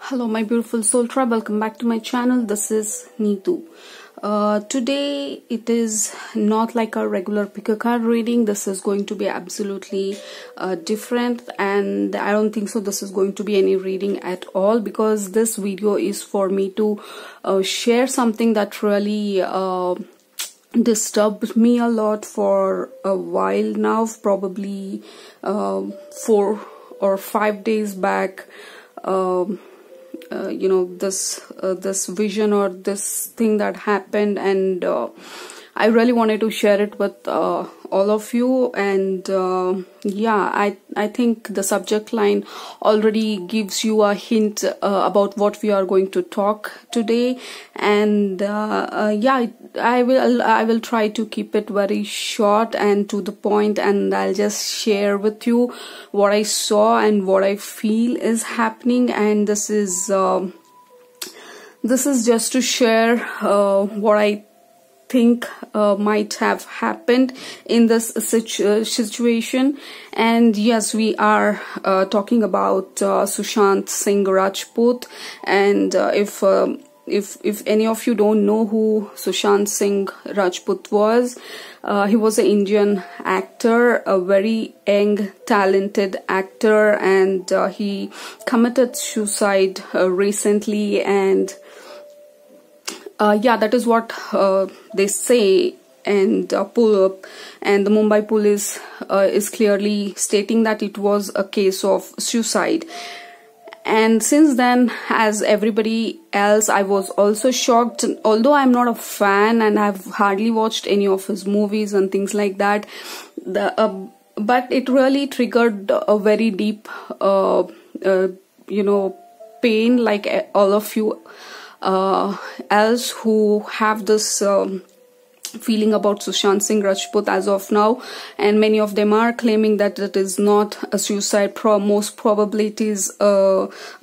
Hello my beautiful soul tribe, welcome back to my channel. This is Neetu. Today it is not like a regular pick a card reading. This is going to be absolutely different, and I don't think so this is going to be any reading at all, because this video is for me to share something that really disturbed me a lot for a while now, probably 4 or 5 days back. This vision or this thing that happened, and I really wanted to share it with all of you. And I think the subject line already gives you a hint about what we are going to talk today. And I will try to keep it very short and to the point, and I'll just share with you what I saw and what I feel is happening. And this is just to share what I think might have happened in this situation. And yes, we are talking about Sushant Singh Rajput. And if any of you don't know who Sushant Singh Rajput was, he was an Indian actor, a very young, talented actor, and he committed suicide recently. And that is what they say. And the Mumbai police is clearly stating that it was a case of suicide. And since then, as everybody else, I was also shocked. Although I'm not a fan and I've hardly watched any of his movies and things like that, but it really triggered a very deep, pain, like all of you else who have this feeling about Sushant Singh Rajput as of now. And many of them are claiming that it is not a suicide. Most probably it is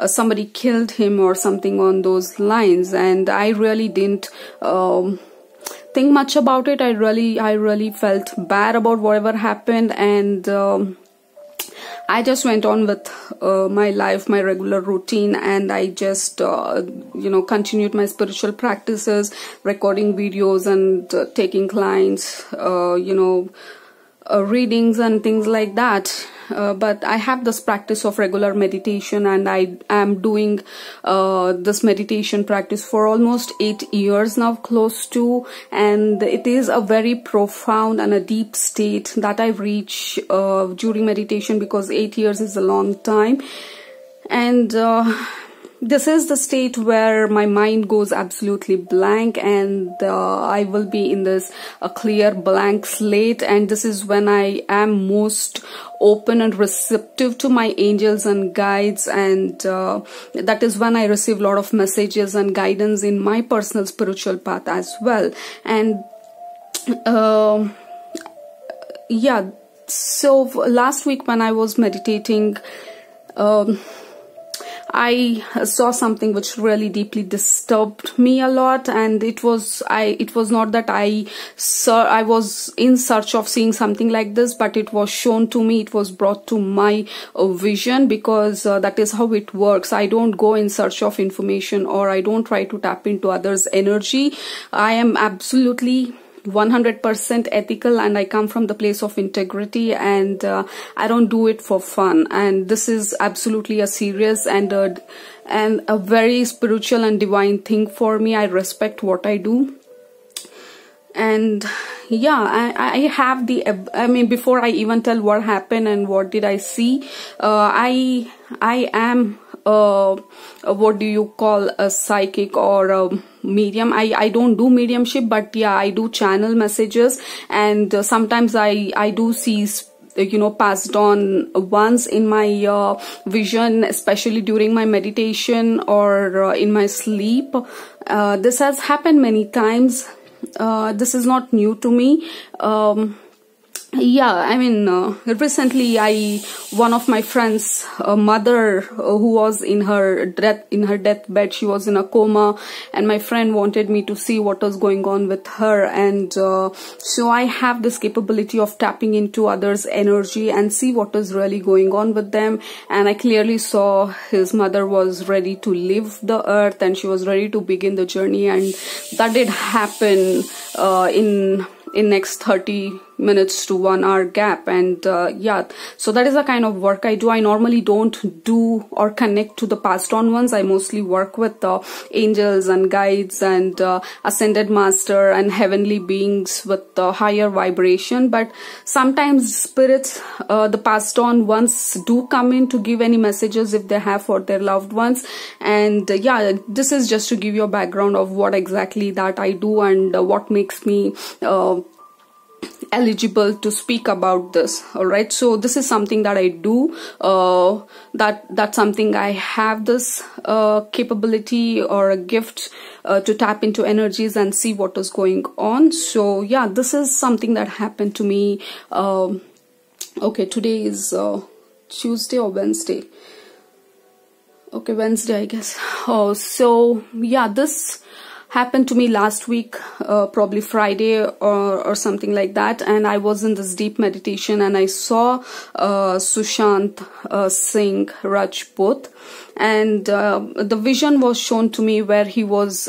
somebody killed him or something on those lines. And I really didn't think much about it. I really felt bad about whatever happened, and I just went on with my life, my regular routine, and I just, continued my spiritual practices, recording videos and taking clients, readings and things like that. But I have this practice of regular meditation, and I am doing this meditation practice for almost 8 years now, close to, and it is a very profound and a deep state that I reach during meditation, because 8 years is a long time. And this is the state where my mind goes absolutely blank, and I will be in this clear blank slate. And this is when I am most open and receptive to my angels and guides, and that is when I receive a lot of messages and guidance in my personal spiritual path as well. And so last week when I was meditating, I saw something which really deeply disturbed me a lot. And it was not that I was in search of seeing something like this, but it was shown to me, it was brought to my vision, because that is how it works. I don't go in search of information, or I don't try to tap into others' energy. I am absolutely 100% ethical, and I come from the place of integrity, and I don't do it for fun. And this is absolutely a serious and a very spiritual and divine thing for me. I respect what I do. And I have before I even tell what happened and what did I see, I am what do you call, a psychic or a medium. I don't do mediumship, but yeah, I do channel messages, and sometimes I do see passed on once in my vision, especially during my meditation or in my sleep. This has happened many times. This is not new to me. Yeah, I mean, recently one of my friends' mother, who was in her deathbed, she was in a coma, and my friend wanted me to see what was going on with her, and so I have this capability of tapping into others' energy and see what is really going on with them. And I clearly saw his mother was ready to leave the earth, and she was ready to begin the journey, and that did happen in next 30 minutes to 1 hour gap. And yeah, so that is the kind of work I do. I normally don't do or connect to the passed on ones. I mostly work with angels and guides and ascended master and heavenly beings with higher vibration. But sometimes spirits, the passed on ones, do come in to give any messages if they have for their loved ones. And yeah, this is just to give you a background of what exactly that I do and what makes me eligible to speak about this. All right, so this is something that I do, that's something I have this capability or a gift to tap into energies and see what is going on. So yeah, this is something that happened to me. Okay, today is Tuesday or Wednesday. Okay, Wednesday, I guess. So yeah, this happened to me last week, probably Friday or something like that, and I was in this deep meditation and I saw Sushant Singh Rajput, and the vision was shown to me where he was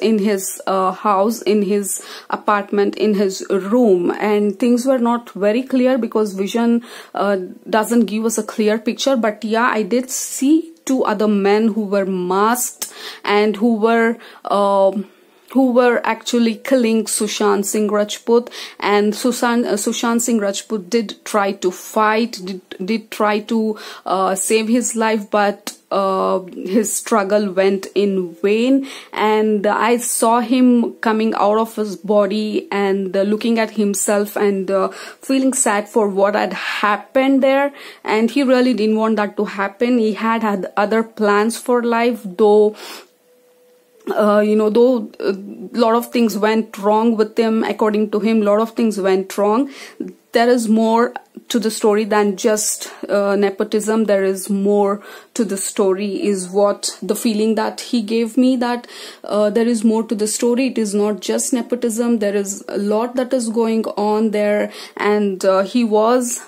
in his house, in his apartment, in his room, and things were not very clear because vision doesn't give us a clear picture. But yeah, I did see two other men who were masked and who were actually killing Sushant Singh Rajput. And Sushant Singh Rajput did try to fight, did try to save his life, but his struggle went in vain. And I saw him coming out of his body and looking at himself and feeling sad for what had happened there. And he really didn't want that to happen. He had other plans for life, though though a lot of things went wrong with him. According to him, a lot of things went wrong. There is more to the story than just nepotism. There is more to the story, is what the feeling that he gave me, that there is more to the story. It is not just nepotism. There is a lot that is going on there, and he was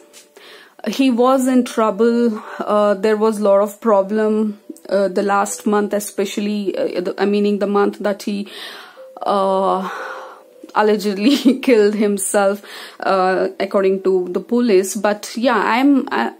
in trouble. There was a lot of problem the last month, especially meaning the month that he allegedly killed himself, according to the police. But yeah,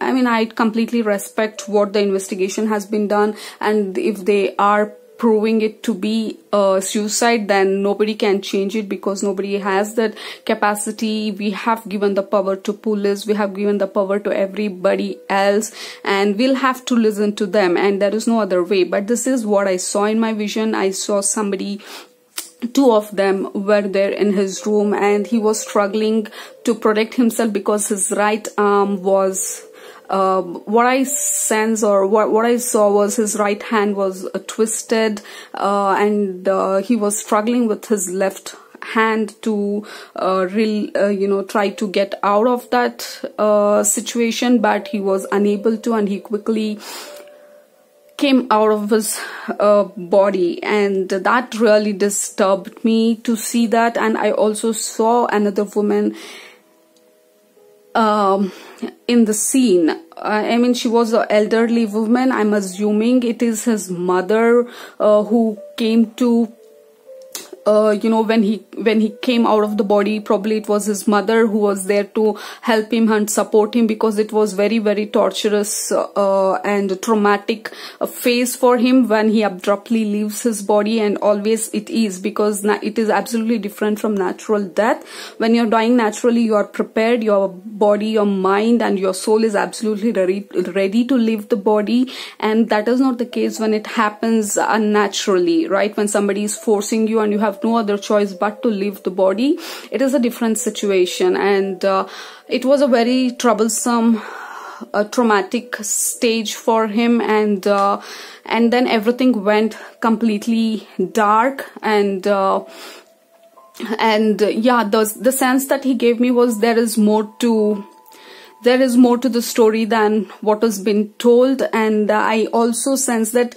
I completely respect what the investigation has been done, and if they are proving it to be suicide, then nobody can change it because nobody has that capacity. We have given the power to police, we have given the power to everybody else, and we'll have to listen to them, and there is no other way. But this is what I saw in my vision. I saw somebody, two of them were there in his room, and he was struggling to protect himself because his right arm was what I sense or what I saw was his right hand was twisted, and he was struggling with his left hand to try to get out of that situation, but he was unable to, and he quickly came out of his body, and that really disturbed me to see that. And I also saw another woman in the scene. I mean, she was an elderly woman. I'm assuming it is his mother who came to when he came out of the body. Probably it was his mother who was there to help him and support him, because it was very, very torturous and traumatic phase for him when he abruptly leaves his body. And always it is, because it is absolutely different from natural death. When you're dying naturally, you are prepared, your body, your mind and your soul is absolutely ready to leave the body, and that is not the case when it happens unnaturally, right? When somebody is forcing you and you have no other choice but to leave the body, it is a different situation. And it was a very troublesome, traumatic stage for him, and then everything went completely dark, and And yeah, the sense that he gave me was there is more to the story than what has been told. And I also sense that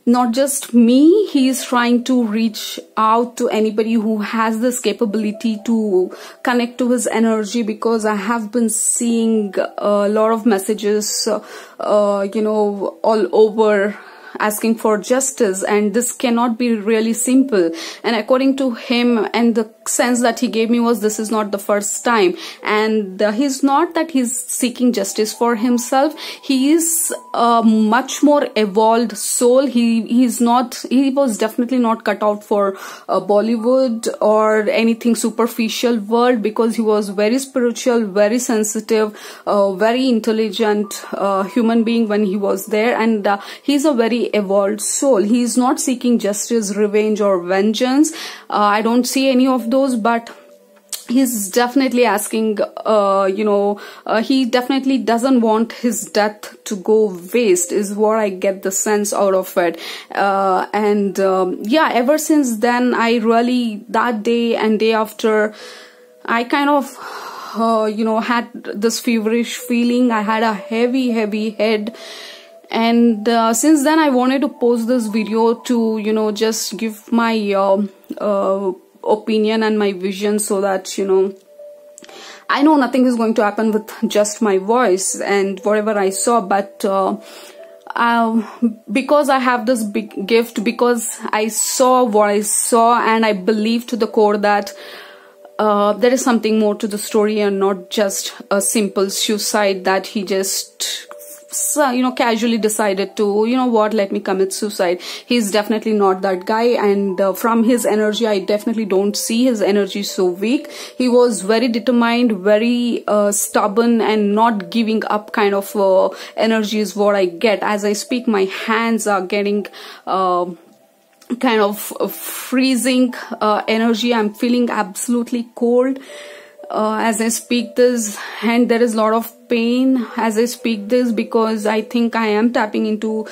not just me, he is trying to reach out to anybody who has this capability to connect to his energy, because I have been seeing a lot of messages, you know, all over asking for justice, and this cannot be really simple. And according to him, and the sense that he gave me was, this is not the first time. And he's not that he's seeking justice for himself. He is a much more evolved soul. He was definitely not cut out for Bollywood or anything superficial world, because he was very spiritual, very sensitive, very intelligent human being when he was there. And he's a very evolved soul. He is not seeking justice, revenge, or vengeance. I don't see any of those, but he's definitely asking, you know, he definitely doesn't want his death to go waste, is what I get the sense out of it. Yeah, ever since then, I really, that day and day after, I kind of, you know, had this feverish feeling. I had a heavy head. And since then, I wanted to post this video to, you know, just give my opinion and my vision, so that, you know, I know nothing is going to happen with just my voice and whatever I saw, but because I have this big gift, because I saw what I saw, and I believe to the core that there is something more to the story, and not just a simple suicide that he just, you know, casually decided to, you know what, let me commit suicide. He's definitely not that guy. And from his energy, I definitely don't see his energy so weak. He was very determined, very stubborn, and not giving up kind of energy is what I get. As I speak, my hands are getting kind of freezing energy. I'm feeling absolutely cold as I speak this, and there is a lot of pain as I speak this, because I think I am tapping into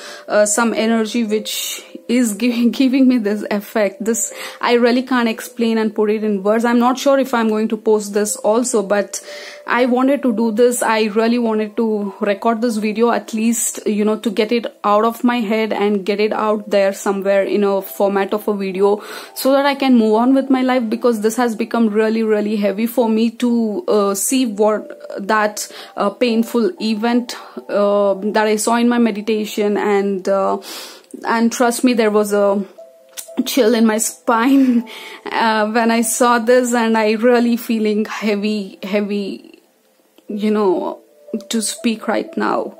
some energy which is giving me this effect. This I really can't explain and put it in words. I'm not sure if I'm going to post this also, but I wanted to do this. I really wanted to record this video, at least, you know, to get it out of my head and get it out there somewhere in a format of a video, so that I can move on with my life, because this has become really heavy for me to see what that painful event that I saw in my meditation. And trust me, there was a chill in my spine when I saw this, and I really feeling heavy, you know, to speak right now.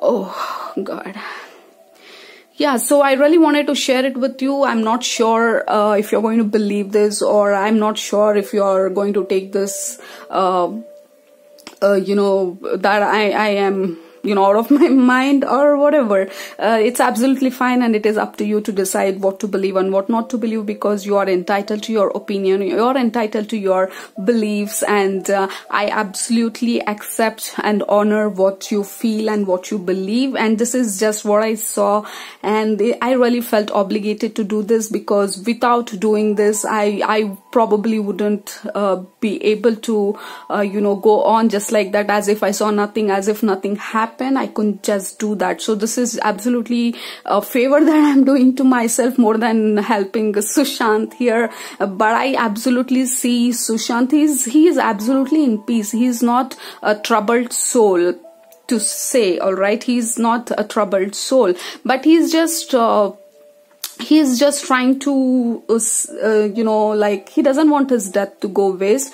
Oh God. Yeah, so I really wanted to share it with you. I'm not sure if you're going to believe this, or I'm not sure if you're going to take this you know, that I am, you know, out of my mind or whatever. It's absolutely fine, and it is up to you to decide what to believe and what not to believe, because you are entitled to your opinion, you're entitled to your beliefs, and I absolutely accept and honor what you feel and what you believe. And this is just what I saw, and I really felt obligated to do this, because without doing this, I probably wouldn't be able to you know, go on just like that, as if I saw nothing, as if nothing happened. I couldn't just do that. So this is absolutely a favor that I'm doing to myself, more than helping Sushant here. But I absolutely see Sushant, he is absolutely in peace. He is not a troubled soul, to say, all right. He's not a troubled soul, but he's just trying to you know, like, he doesn't want his death to go waste,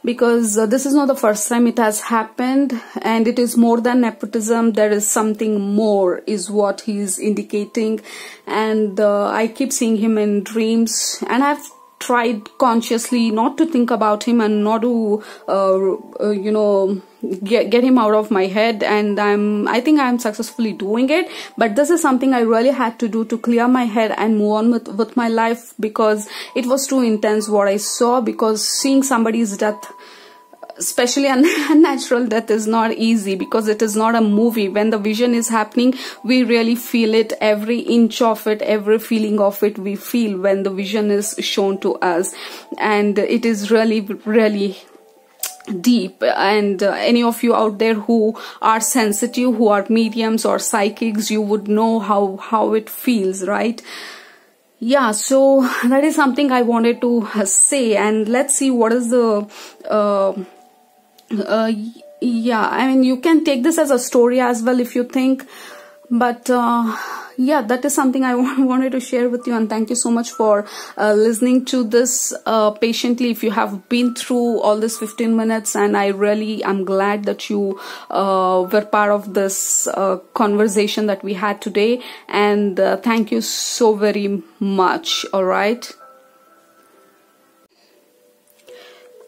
because this is not the first time it has happened, and it is more than nepotism. There is something more, is what he's indicating. And I keep seeing him in dreams, and I've tried consciously not to think about him and not to you know, get him out of my head, and I think I'm successfully doing it. But this is something I really had to do to clear my head and move on with my life, because it was too intense what I saw. Because seeing somebody's death especially unnatural death is not easy, because it is not a movie. When the vision is happening, we really feel it, every inch of it, every feeling of it we feel when the vision is shown to us. And it is really, really deep. And any of you out there who are sensitive, who are mediums or psychics, you would know how it feels, right? Yeah, so that is something I wanted to say. And let's see what is the yeah, I mean, you can take this as a story as well if you think, but yeah, that is something I wanted to share with you. And thank you so much for listening to this patiently, if you have been through all this 15 minutes. And I really am glad that you were part of this conversation that we had today. And thank you so very much. All right.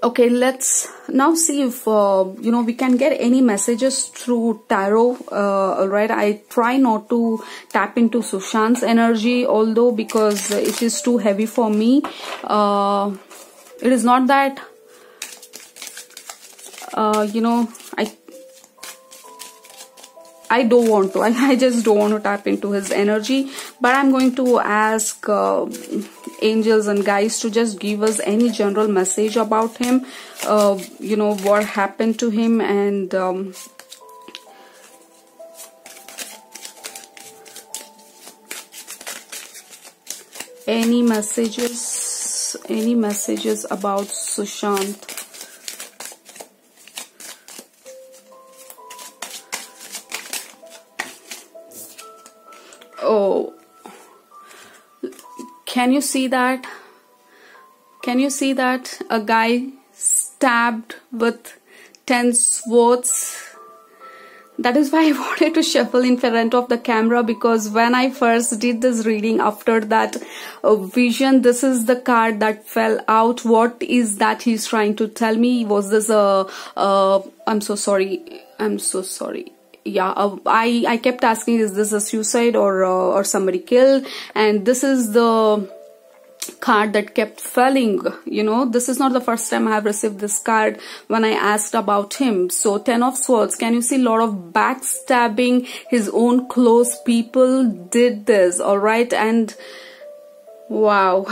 Okay, let's now see if we can get any messages through tarot. All right, I try not to tap into Sushant's energy, although, because it is too heavy for me. It is not that I don't want to. I just don't want to tap into his energy. But I'm going to ask angels and guides to just give us any general message about him. What happened to him, and any messages about Sushant. Oh, can you see that? Can you see that? A guy stabbed with 10 swords. That is why I wanted to shuffle in front of the camera, because when I first did this reading after that vision, this is the card that fell out. What is that he's trying to tell me? Was this I'm so sorry. Yeah, I kept asking, is this a suicide or somebody killed? And this is the card that kept falling. This is not the first time I have received this card when I asked about him. So 10 of swords. Can you see a lot of backstabbing? His own close people did this. All right. And wow.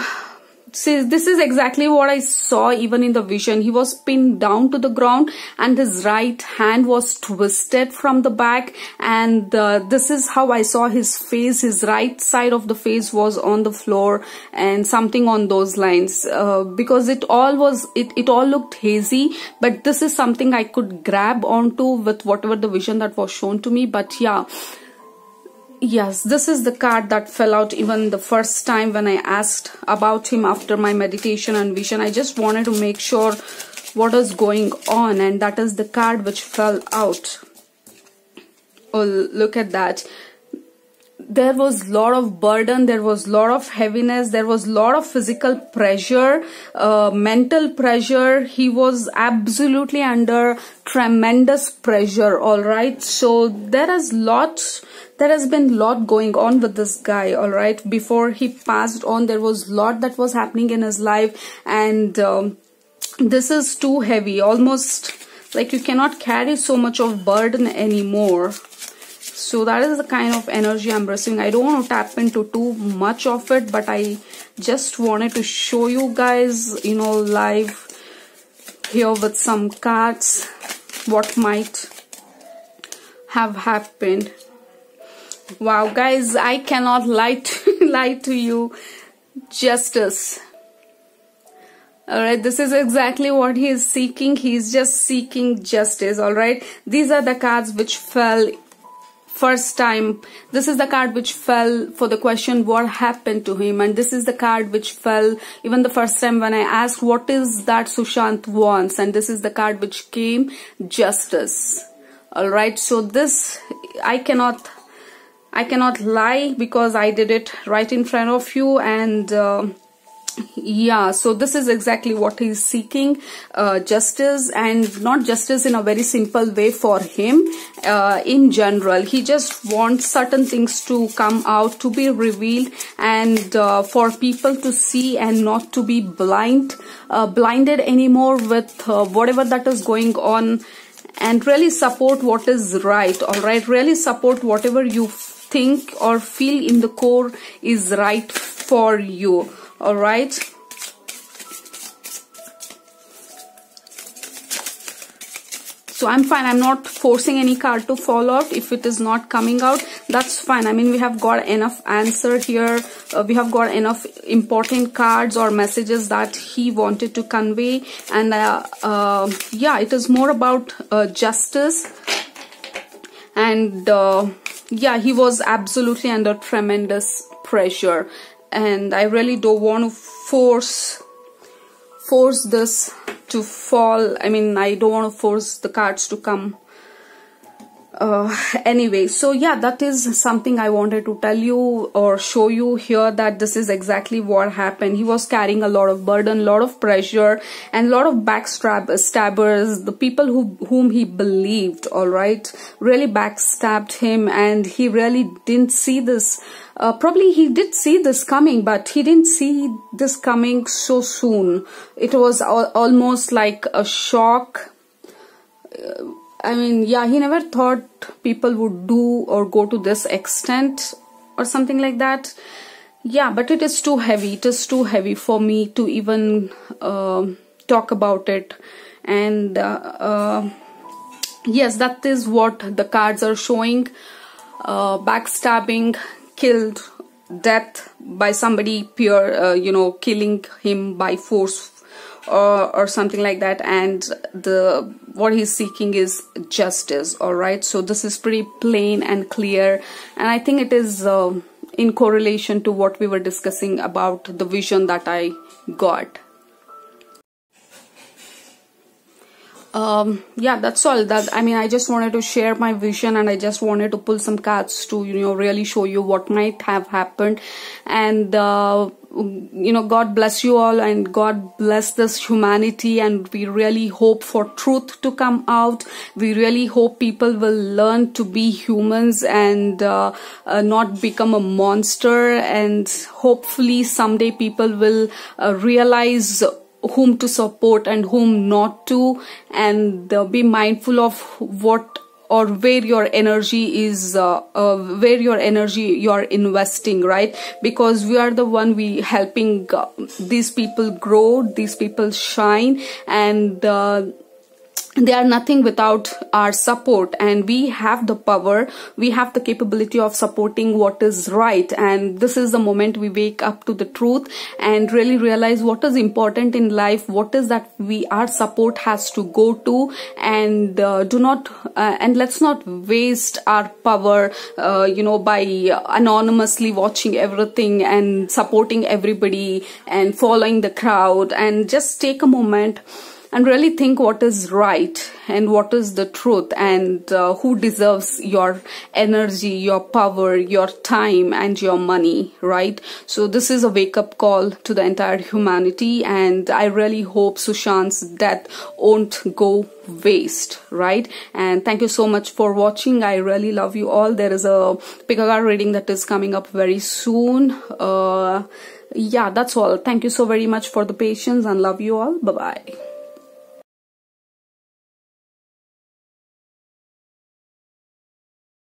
See, this is exactly what I saw even in the vision. He was pinned down to the ground and his right hand was twisted from the back. And this is how I saw his face. His right side of the face was on the floor and something on those lines. Because it all looked hazy. But this is something I could grab onto with whatever the vision that was shown to me. But yeah. Yes, this is the card that fell out even the first time when I asked about him after my meditation and vision. I just wanted to make sure what is going on, and that is the card which fell out. Oh, look at that. There was a lot of burden, there was a lot of heaviness, there was a lot of physical pressure, mental pressure. He was absolutely under tremendous pressure, all right? So there has been a lot going on with this guy, all right? Before he passed on, there was a lot that was happening in his life, and this is too heavy, almost like you cannot carry so much of burden anymore. So that is the kind of energy I'm receiving. I don't want to tap into too much of it, but I just wanted to show you guys, live here with some cards, what might have happened. Wow, guys, I cannot lie to you. Justice. Alright, this is exactly what he is seeking. He is just seeking justice, alright. These are the cards which fell first time. This is the card which fell for the question, what happened to him? And this is the card which fell even the first time when I asked, what is that Sushant wants? And this is the card which came, justice. Alright, so this, I cannot lie because I did it right in front of you. And Yeah, so this is exactly what he's seeking, justice, and not justice in a very simple way for him. In general, he just wants certain things to come out, to be revealed, and for people to see and not to be blinded anymore with whatever that is going on, and really support what is right. All right, really support whatever you think or feel in the core is right for you. All right. So I'm fine. I'm not forcing any card to fall out. If it is not coming out, that's fine. I mean, we have got enough answer here. We have got enough important cards or messages that he wanted to convey. And yeah, it is more about justice. And yeah, he was absolutely under tremendous pressure. And I really don't want to force this to fall. I mean, I don't want to force the cards to come. Anyway, so yeah, that is something I wanted to tell you or show you here, that this is exactly what happened. He was carrying a lot of burden, a lot of pressure, and a lot of backstabbers, the people whom he believed, all right, really backstabbed him, and he really didn't see this. Probably he did see this coming, but he didn't see this coming so soon. It was almost like a shock. I mean, yeah, he never thought people would do or go to this extent or something like that. Yeah, but it is too heavy. It is too heavy for me to even talk about it. And yes, that is what the cards are showing. Backstabbing, killed, death by somebody pure, you know, killing him by force or something like that. And what he's seeking is justice. All right, so this is pretty plain and clear, and I think it is in correlation to what we were discussing about the vision that I got. Yeah, that's all. That, I mean, I just wanted to share my vision, and I just wanted to pull some cards to, you know, really show you what might have happened. And you know, God bless you all, and God bless this humanity, and we really hope for truth to come out. We really hope people will learn to be humans and not become a monster, and hopefully someday people will realize whom to support and whom not to, and be mindful of what or where your energy is, where your energy you're investing, right? Because we are the one helping these people grow, these people shine, and they are nothing without our support, and we have the power, we have the capability of supporting what is right. And this is the moment we wake up to the truth and really realize what is important in life, what is that our support has to go to, and and let's not waste our power, you know, by anonymously watching everything and supporting everybody and following the crowd. And just take a moment and really think what is right and what is the truth, and who deserves your energy, your power, your time, and your money, right? So this is a wake-up call to the entire humanity, and I really hope Sushant's death won't go waste, right? And thank you so much for watching. I really love you all. There is a pick a card reading that is coming up very soon. Yeah, that's all. Thank you so very much for the patience, and love you all. Bye-bye.